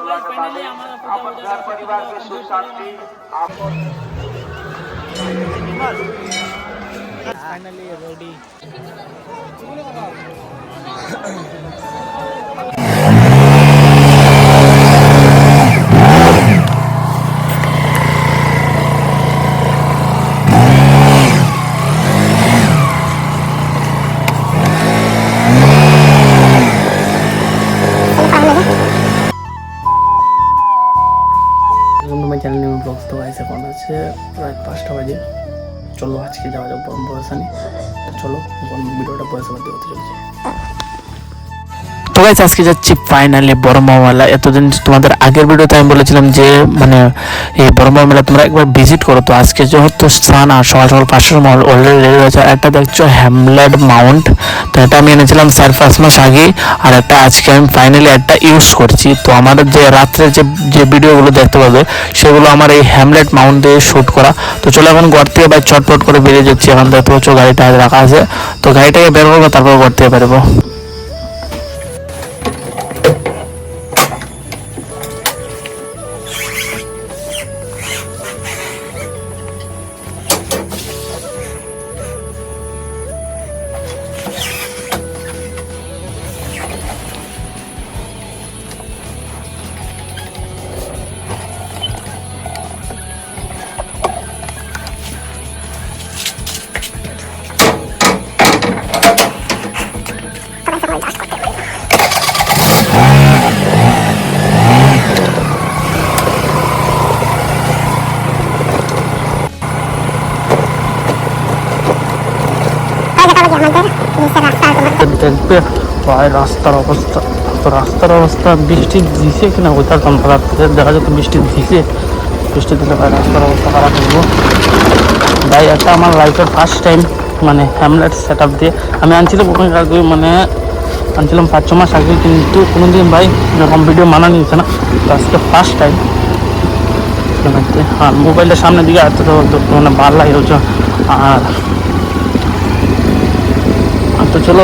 अल्लाह ताला अपन घर परिवार में सुख शांति आपको फाइनली रेडी। চ্যানেলে আমি ব্লগস তো গাইস এখন আছে রাত 5টা বাজে। চলো আজকে যাওয়া যাক বরমবাসানি। তো চলো ভিডিওটা পয়সা বাদ দিতে চলছে। তো গাইস আজকে যাচ্ছি ফাইনালি বড়মা মেলা। এতদিন তোমাদের আগের ভিডিওতে আমি বলেছিলাম যে মানে এই বড়মা মেলা তোমরা একবার ভিজিট করো। তো আজকে যেহেতু স্নান আর সকাল সকাল 5টার সময় অলরেডি রেডি হয়েছে। একটা দেখছো হ্যামলেট মাউন্ট, তো এটা আমি এনেছিলাম 4-5 মাস আগে, আর একটা আজকে আমি ফাইনালি একটা ইউজ করছি। তো আমার যে রাত্রে যে ভিডিওগুলো দেখতে পাবে সেগুলো আমার এই হ্যামলেট মাউন্ট দিয়ে শ্যুট করা। তো চলো এখন ঘর থেকে বাইক চটপট করে বেরিয়ে যাচ্ছি। এখন দেখতে পাচ্ছ গাড়িটা রাখা আছে, তো গাড়িটাকে বের করবো তারপর ঘর থেকে বেরোবো। দেখবে ভাই রাস্তার অবস্থা, তো রাস্তার অবস্থা বৃষ্টি দিছে কিনা ওইটার খারাপ দেখা যাচ্ছে। বৃষ্টি দিছে, বৃষ্টি দিলে ভাই রাস্তার অবস্থা খারাপ হইব ভাই। একটা আমার লাইফের ফার্স্ট টাইম মানে হ্যামলেট সেট আপ দিয়ে আমি আনছিলাম ওখানে আগে, মানে আনছিলাম 5-6 মাস আগে, কিন্তু কোনোদিন ভাই এরকম ভিডিও মানা নিয়েছে না। তো আজকে ফার্স্ট টাইম। আর মোবাইলের সামনের দিকে আসতে তো মানে ভালো লাগে হচ্ছে। আর তো চলো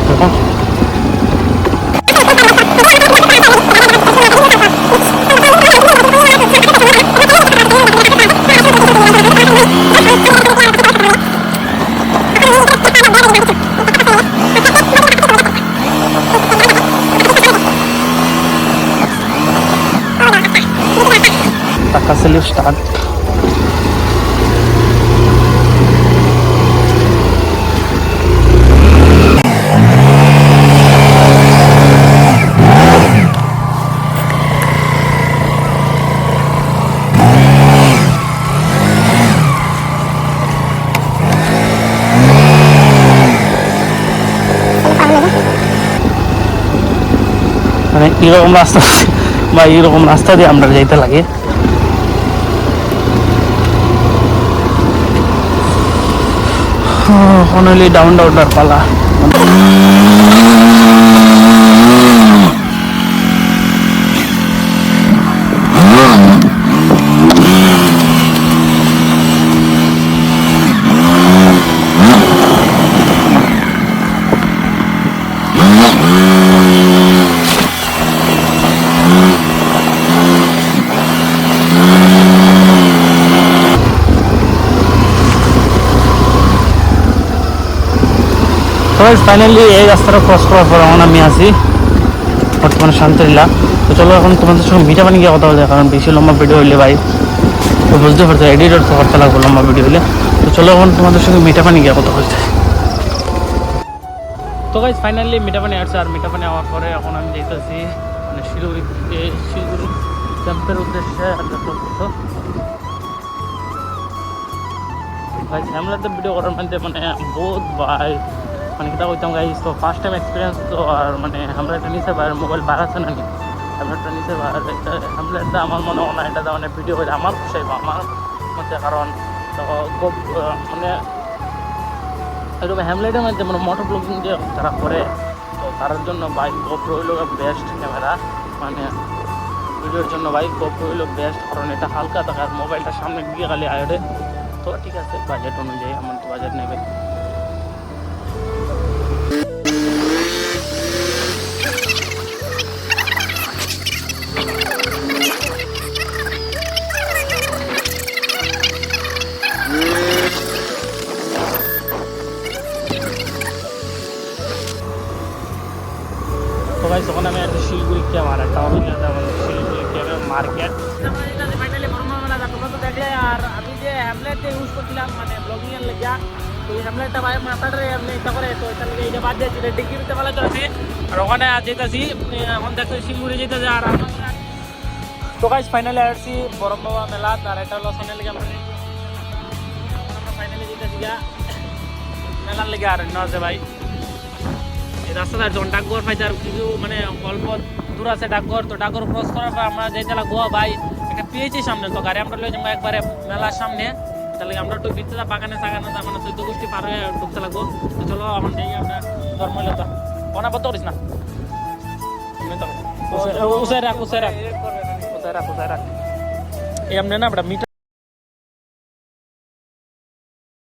দেখো টাকা সেলিফ স্টার্ট। মানে এরকম রাস্তা বা এরকম রাস্তা দিয়ে আমরা যাইতে লাগে। অনলি ডাউন ডাউনার পালা। ফাইনালি এই রাস্তাটা ক্রস করার পর এখন আমি আছি বর্তমানে শান্তিলা। তো চলো এখন তোমাদের সঙ্গে মিঠা পানি গিয়ে কথা বলতে, কারণ বেশি লম্বা ভিডিও হইলে ভাই তো বুঝতে পারছো এডিটর তো করতে লাগবো লম্বা ভিডিও হইলে। তো চলো এখন তোমাদের সঙ্গে মিঠা পানি গিয়ে কথা বলতে। তো গাইজ ফাইনালি মিঠা পানি আসছে, আর মিঠা পানি হওয়ার পরে এখন আমি যেতেছি মানে শিলিগুড়ি ক্যাম্পের উদ্দেশ্যে। ভাই হ্যামলেটে ভিডিও করার মধ্যে মানে বহুত ভাই মানে কিতা কইতাম গাইজ। তো ফার্স্ট টাইম এক্সপিরিয়েন্স। তো আর মানে হ্যামলেটটা নিচে বাইরে মোবাইল বাড়াচ্ছে না নি, হ্যামলেটটা নিচে হ্যামলেটটা আমার মনে হয় না এটা মানে ভিডিও করে আমার চাইব আমার মধ্যে। কারণ তো মানে এরকম হ্যামলেটের মধ্যে মানে মোটর ব্লগিং যে তারা করে, তো তার জন্য বাইক গোপ্রো হইল বেস্ট ক্যামেরা মানে ভিডিওর জন্য। বাইক গোপ্রো হইল বেস্ট, কারণ এটা হালকা থাকে আর মোবাইলটা সামনে গিয়ে খালি আয়রে। তো ঠিক আছে বাজেট অনুযায়ী আমার তো বাজেট নেবে। মার্কেট ফাইনালি বর্মা মেলা তোমরা তো দেখলে। আর আমি যে হ্যামলেট ইউজ করছিলাম মানে ব্লগিং এর লেগা, তো এই হ্যামলেটটা ভাই মাথাটারে এমনি ইচ্ছা করে, তো এটা লেগে এইটা বাদ দিয়েছি, ডিগ্রিতে ভালো চলছে। আর ওখানে যেতেছি এখন দেখতে শিলিগুড়ি যেতেছি। আর তো গাইস ফাইনালি আসছি বরম বাবা মেলা। আর এটা হলো ফাইনালি আমরা ফাইনালি যেতেছি মেলার লেগে। আর আছে ভাই এই রাস্তাটা যখন ডাকঘর পাইতে আর কিছু মানে অল্প দূর আছে ডাকঘর, তো ডাকঘর ক্রস করার পর আমরা যাইতে লাগবো ভাই একটা পেয়েছি সামনে, তো গাড়ি আমরা লয়ে যাবো একবারে মেলার সামনে। তাহলে আমরা একটু ভিতরে বাগানে সাগানে মানে চৈত্য গোষ্ঠী পার হয়ে ঢুকতে লাগবো। তো চলো এখন যাই আমরা ধর্মলতা অনাবদ্ধ করিস না, উসাই রাখ এই এমনি না আমরা মিটার